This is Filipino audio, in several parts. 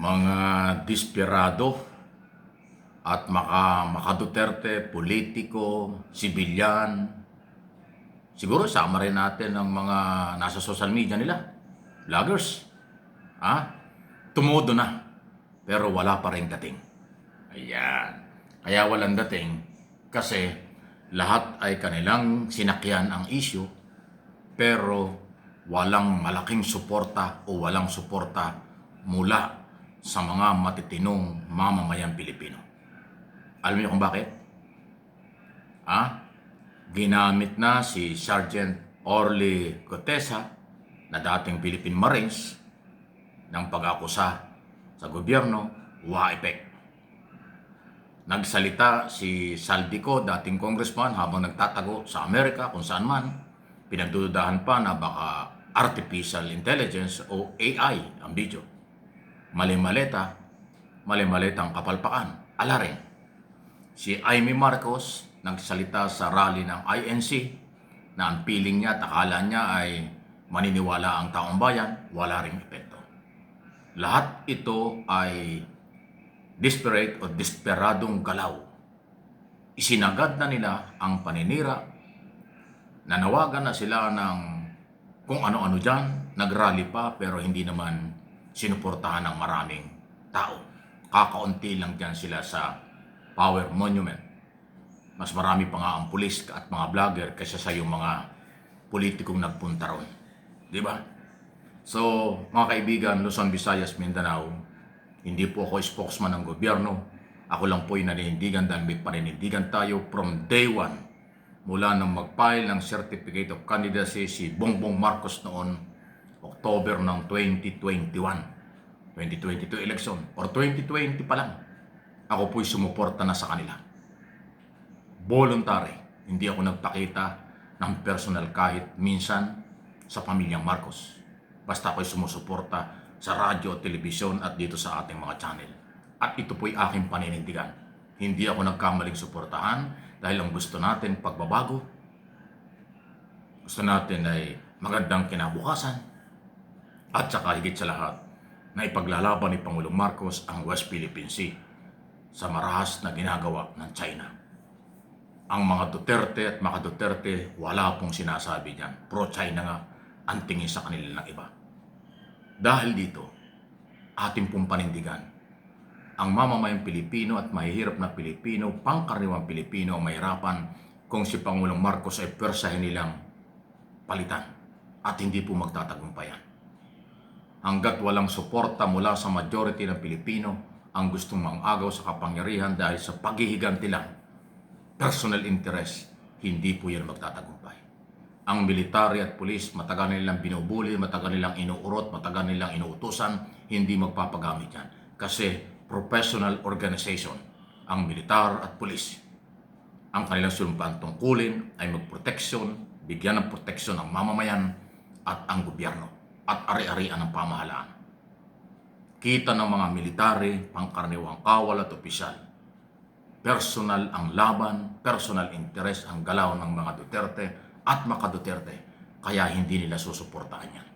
mga desperado at maka-Duterte, politiko, sibilyan. Siguro sama rin natin ang mga nasa social media nila, vloggers. Ha? Tumodo na, pero wala pa rin dating. Ayan. Kaya walang dating kasi lahat ay kanilang sinakyan ang issue, pero walang malaking suporta o walang suporta mula sa mga matitinong mamamayang Pilipino. Alam niyo kung bakit? Ginamit na si Sergeant Orly Gutesa na dating Philippine Marines ng pag-akusa sa gobyerno, wa-effect. Nagsalita si Saldico, dating congressman, habang nagtatago sa Amerika kung saan man, pinagdududahan pa na baka artificial intelligence o AI ang video. Mali-maleta ang kapalpakan. Ala rin. Si Amy Marcos nagsalita sa rally ng INC na ang piling niya at akala niya ay maniniwala ang taong bayan, wala ring epekto. Lahat ito ay desperate o desperadong galaw. Isinagad na nila ang paninira, nanawagan na sila ng kung ano-ano dyan, nagrally pa pero hindi naman sinuportahan ng maraming tao. Kakaunti lang dyan sila sa Power Monument. Mas marami pa nga ang pulis at mga vlogger kaysa sa yung mga politikong nagpunta ron. Di ba? So, mga kaibigan, Luzon, Visayas, Mindanao, hindi po ako spokesman ng gobyerno. Ako lang po ay naninindigan dahil may paninindigan tayo from day one. Mula nang mag-file ng Certificate of Candidacy si Bongbong Marcos noon, October ng 2022 election, or 2020 pa lang, ako po'y sumuporta na sa kanila. Voluntary, hindi ako nagpakita ng personal kahit minsan sa pamilyang Marcos. Basta ako'y sumusuporta sa radyo, telebisyon at dito sa ating mga channel. At ito po'y aking paninindigan. Hindi ako nagkamaling suportahan dahil ang gusto natin pagbabago. Gusto natin ay magandang kinabukasan. At saka higit sa lahat, na ipaglalaban ni Pangulong Marcos ang West Philippine Sea sa marahas na ginagawa ng China. Ang mga Duterte at maka-Duterte, wala pong sinasabi diyan. Pro-China nga ang tingin sa kanila ng iba. Dahil dito, ating pong panindigan, ang mamamayang Pilipino at mahihirap na Pilipino, pangkaraniwang Pilipino ang mahirapan kung si Pangulong Marcos ay persahin nilang palitan at hindi po magtatagumpayan. Hanggat walang suporta mula sa majority ng Pilipino ang gustong mangagaw sa kapangyarihan dahil sa paghihiganti lang, personal interest, hindi po yan magtatagumpay. Ang military at pulis, matagal nilang binubuli, matagal nilang inuurot, matagal nilang inuutusan, hindi magpapagamit yan. Kasi professional organization, ang militar at pulis. Ang kanilang sumpang tungkulin ay magproteksyon, bigyan ng proteksyon ang mamamayan at ang gobyerno at ari-arian ng pamahalaan. Kita ng mga military, pangkaraniwang kawal at opisyal. Personal ang laban, personal interest ang galaw ng mga Duterte at maka-Duterte, kaya hindi nila susuportahan yan.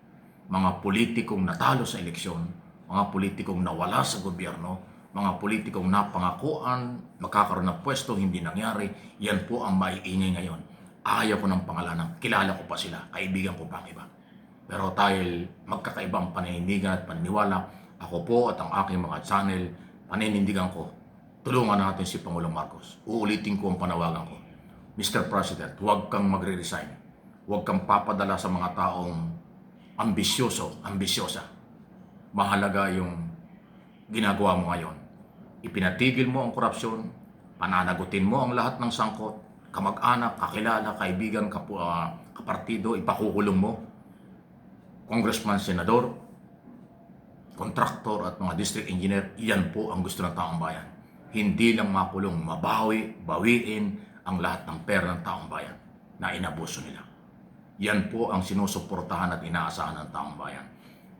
Mga politikong natalo sa eleksyon, mga politikong nawala sa gobyerno, mga politikong napangakuan, magkakaroon ng pwesto, hindi nangyari, yan po ang maiingay ngayon. Ayaw ko ng pangalanan, kilala ko pa sila, kaibigan ko pa ang iba. Pero dahil magkakaibang paninindigan at paniniwala, ako po at ang aking mga channel, paninindigan ko, tulungan natin si Pangulong Marcos. Uulitin ko ang panawagan ko. Mr. President, huwag kang magre-resign. Huwag kang papadala sa mga taong ambisyosa. Mahalaga yung ginagawa mo ngayon. Ipinatigil mo ang korupsyon, pananagutin mo ang lahat ng sangkot, kamag-anak, kakilala, kaibigan, kapartido, ipakukulong mo. Congressman, senador, kontraktor at mga district engineer, iyan po ang gusto ng taong bayan. Hindi lang makulong, bawiin ang lahat ng pera ng taong bayan na inabuso nila. Yan po ang sinusuportahan at inaasahan ng taong bayan.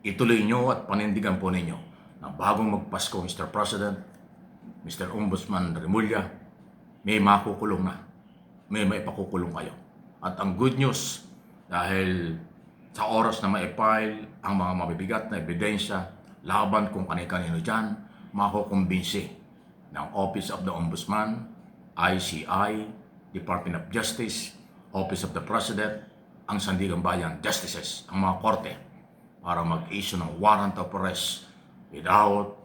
Ituloy nyo at panindigan po ninyo na bagong magpasko, Mr. President, Mr. Ombudsman Remulla, may makukulong na. May maipakukulong kayo. At ang good news, dahil sa oras na ma-file ang mga mabibigat na ebidensya, laban kung kanino dyan, makukumbinsi ng Office of the Ombudsman, ICI, Department of Justice, Office of the President, ang Sandigang Bayan Justices, ang mga korte, para mag-issue ng warrant of arrest without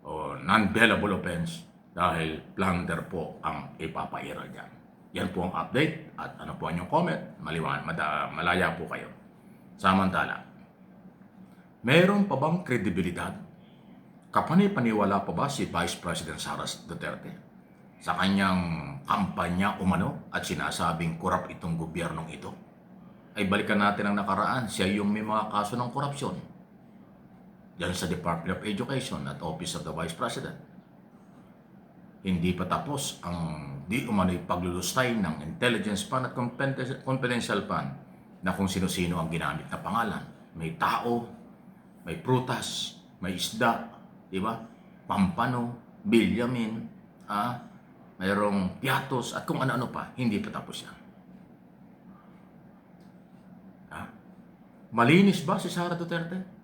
o non-bailable offense dahil plunder po ang ipapairal dyan. Yan po ang update at ano po ang inyong comment, malaya po kayo. Samantala, mayroon pa bang kredibilidad? Kapani-paniwala pa ba si Vice President Sara Duterte sa kanyang kampanya umano at sinasabing korap itong gobyernong ito? Ay balikan natin ang nakaraan, siya yung may mga kaso ng korupsyon diyan sa Department of Education at Office of the Vice President. Hindi pa tapos ang di umano'y paglulustay ng intelligence fund at confidential fund na kung sino-sino ang ginamit na pangalan. May tao, may prutas, may isda, di ba? Pampano, Bilyamin, mayroong piatos at kung ano-ano pa. Hindi pa tapos yan. Malinis ba si Sara Duterte?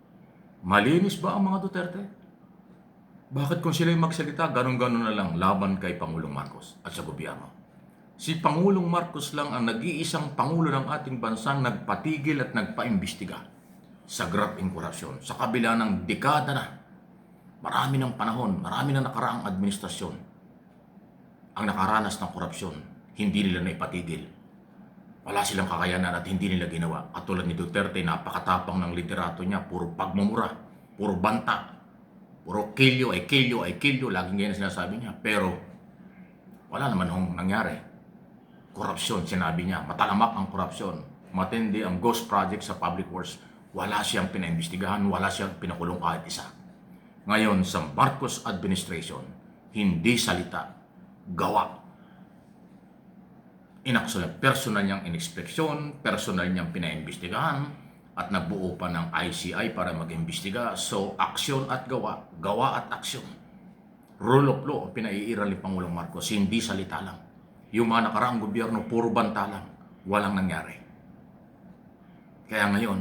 Malinis ba ang mga Duterte? Bakit kung sila yung magsalita, ganun-ganun na lang laban kay Pangulong Marcos at sa gobyerno? Si Pangulong Marcos lang ang nag-iisang Pangulo ng ating bansang nagpatigil at nagpaimbestiga sa graft in korupsyon. Sa kabila ng dekada na, marami ng panahon, marami ng nakaraang administrasyon ang nakaranas ng korupsyon, hindi nila naipatigil. Wala silang kakayanan at hindi nila ginawa. Katulad ni Duterte, napakatapang ng liderato niya, puro pagmumura, puro banta, puro kilyo, laging ganyan sinasabi niya. Pero wala naman hong nangyari. Korupsyon, sinabi niya, matalamak ang korupsyon, matindi ang ghost project sa public works. Wala siyang pinaimbestigahan, wala siyang pinakulong kahit isa. Ngayon, sa Marcos administration, hindi salita, gawa. Inaksyon, personal niyang inspeksyon, personal niyang pinaimbestigahan, at nagbuo pa ng ICI para mag-imbestiga. So, aksyon at gawa, gawa at aksyon. Rule of law, pinaiiral ni Pangulong Marcos, hindi salita lang. Yung mga nakaraang gobyerno, puro banta lang, walang nangyari. Kaya ngayon,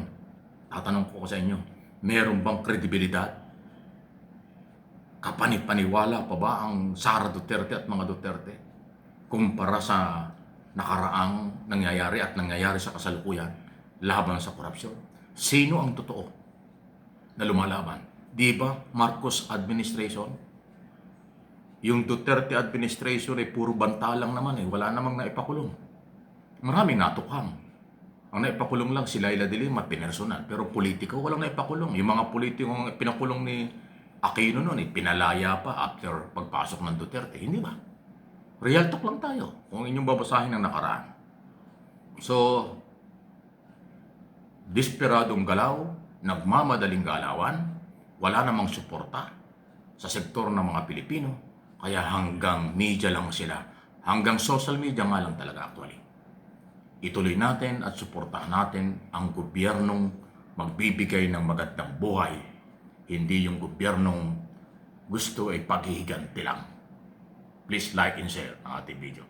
tatanong ko sa inyo, meron bang kredibilidad? Kapanipaniwala pa ba ang Sara Duterte at mga Duterte kumpara sa nakaraang nangyayari at nangyayari sa kasalukuyan laban sa korupsyon? Sino ang totoo na lumalaban? Di ba Marcos administration? Yung Duterte administration ay puro banta lang naman wala namang naipakulong. Maraming natukhang. Ang naipakulong lang si Laila de Lima, pinersonal, pero politiko walang naipakulong. Yung mga politikong pinakulong ni Aquino noon, pinalaya pa after pagpasok ng Duterte, hindi ba? Real talk lang tayo kung inyong babasahin ng nakaraan. So, desperadong galaw, nagmamadaling galawan, wala namang suporta sa sektor ng mga Pilipino, kaya hanggang media lang sila, hanggang social media nga lang talaga actually. Ituloy natin at suportahan natin ang gobyernong magbibigay ng magandang buhay, hindi yung gobyernong gusto ay paghihiganti lang. Please like and share ang ating video.